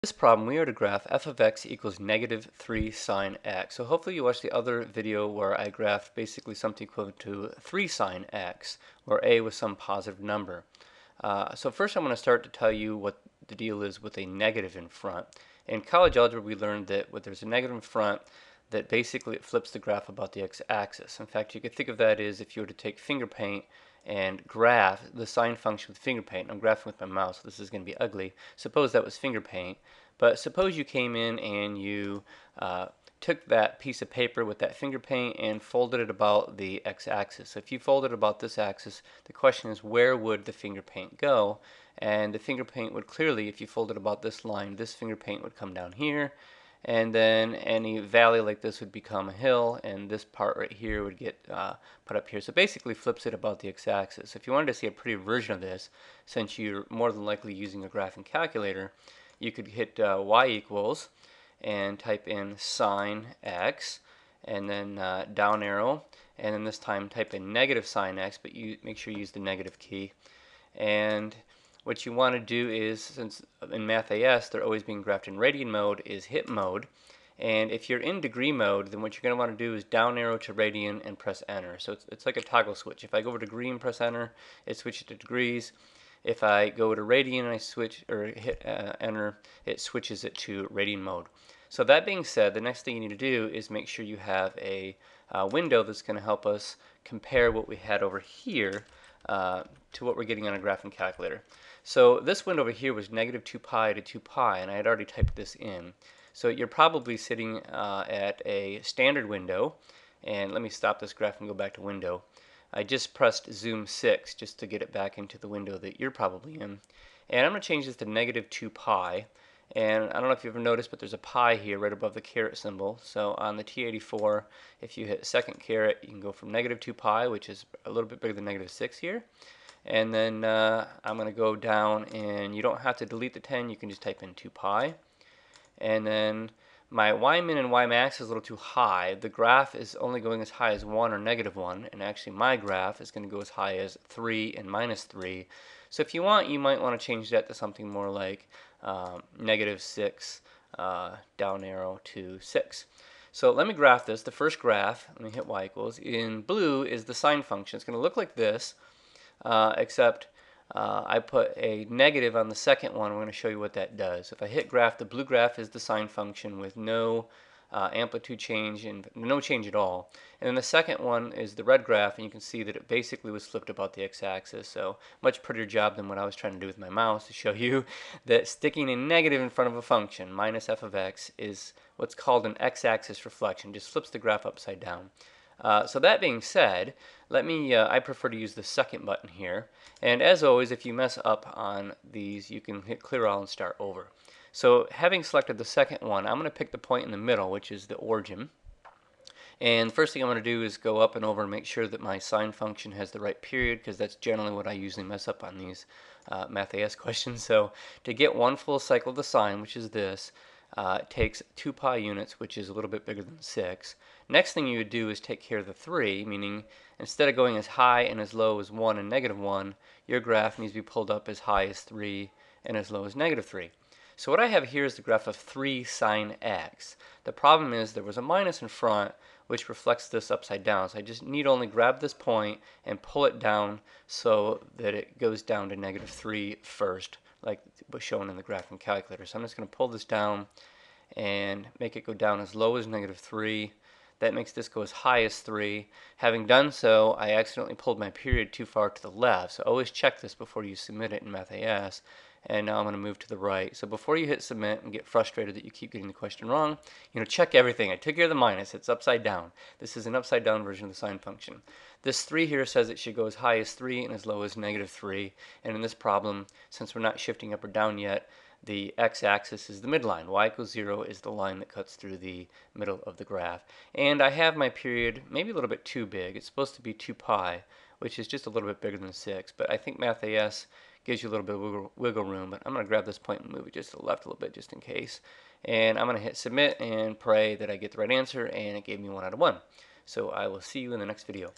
This problem, we are to graph f of x equals negative 3 sine x. So hopefully you watched the other video where I graphed basically something equivalent to 3 sine x, where a was some positive number. So first I'm going to start to tell you what the deal is with a negative in front. In college algebra we learned that when there's a negative in front, that basically it flips the graph about the x-axis. In fact, you could think of that as if you were to take finger paint and graph the sine function with finger paint. I'm graphing with my mouse, so this is going to be ugly. Suppose that was finger paint, but suppose you came in and you took that piece of paper with that finger paint and folded it about the x-axis. So if you folded it about this axis, the question is where would the finger paint go? And the finger paint would clearly, if you folded about this line, this finger paint would come down here, and then any valley like this would become a hill, and this part right here would get put up here. So basically flips it about the x-axis. If you wanted to see a pretty version of this, since you're more than likely using a graphing calculator, you could hit y equals and type in sine x, and then down arrow, and then this time type in negative sine x, but you make sure you use the negative key. And what you want to do is, since in Math AS they're always being graphed in radian mode, is hit mode. And if you're in degree mode, then what you're going to want to do is down arrow to radian and press enter. So it's like a toggle switch. If I go over to degree and press enter, it switches to degrees. If I go to radian and I switch or hit enter, it switches it to radian mode. So that being said, the next thing you need to do is make sure you have a window that's going to help us compare what we had over here to what we're getting on a graphing calculator. So this window over here was negative 2 pi to 2 pi, and I had already typed this in. So you're probably sitting at a standard window, and let me stop this graph and go back to window. I just pressed zoom 6 just to get it back into the window that you're probably in. And I'm going to change this to negative 2 pi. And I don't know if you've ever noticed, but there's a pi here right above the caret symbol. So on the T84, if you hit second caret, you can go from negative 2 pi, which is a little bit bigger than negative 6 here. And then I'm going to go down, and you don't have to delete the 10. You can just type in 2 pi. And then my y-min and y-max is a little too high. The graph is only going as high as 1 or negative 1, and actually my graph is going to go as high as 3 and minus 3. So if you want, you might want to change that to something more like negative 6, down arrow to 6. So let me graph this. The first graph, let me hit y equals. In blue is the sine function. It's going to look like this, except I put a negative on the second one. I'm going to show you what that does. If I hit graph, the blue graph is the sine function with no amplitude change and no change at all. And then the second one is the red graph, and you can see that it basically was flipped about the x-axis. So much prettier job than what I was trying to do with my mouse to show you that sticking a negative in front of a function, minus f of x, is what's called an x-axis reflection. Just flips the graph upside down. So that being said, I prefer to use the second button here. And as always, if you mess up on these, you can hit clear all and start over. So having selected the second one, I'm going to pick the point in the middle, which is the origin. And the first thing I'm going to do is go up and over and make sure that my sine function has the right period, because that's generally what I usually mess up on these Math AS questions. So to get one full cycle of the sine, which is this, it takes 2 pi units, which is a little bit bigger than 6. Next thing you would do is take care of the 3, meaning instead of going as high and as low as 1 and negative 1, your graph needs to be pulled up as high as 3 and as low as negative 3. So what I have here is the graph of 3 sine x. The problem is there was a minus in front, which reflects this upside down. So I just need only grab this point and pull it down so that it goes down to negative 3 first, like was shown in the graphing calculator. So I'm just going to pull this down and make it go down as low as negative 3. That makes this go as high as 3. Having done so, I accidentally pulled my period too far to the left. So always check this before you submit it in Math AS. And now I'm going to move to the right. So before you hit submit and get frustrated that you keep getting the question wrong, check everything. I took care of the minus. It's upside down. This is an upside down version of the sine function. This 3 here says it should go as high as 3 and as low as negative 3. And in this problem, since we're not shifting up or down yet, the x-axis is the midline. Y equals 0 is the line that cuts through the middle of the graph. And I have my period maybe a little bit too big. It's supposed to be 2 pi, which is just a little bit bigger than 6. But I think Math AS gives you a little bit of wiggle room. But I'm going to grab this point and move it just to the left a little bit just in case. And I'm going to hit submit and pray that I get the right answer, and it gave me 1 out of 1. So I will see you in the next video.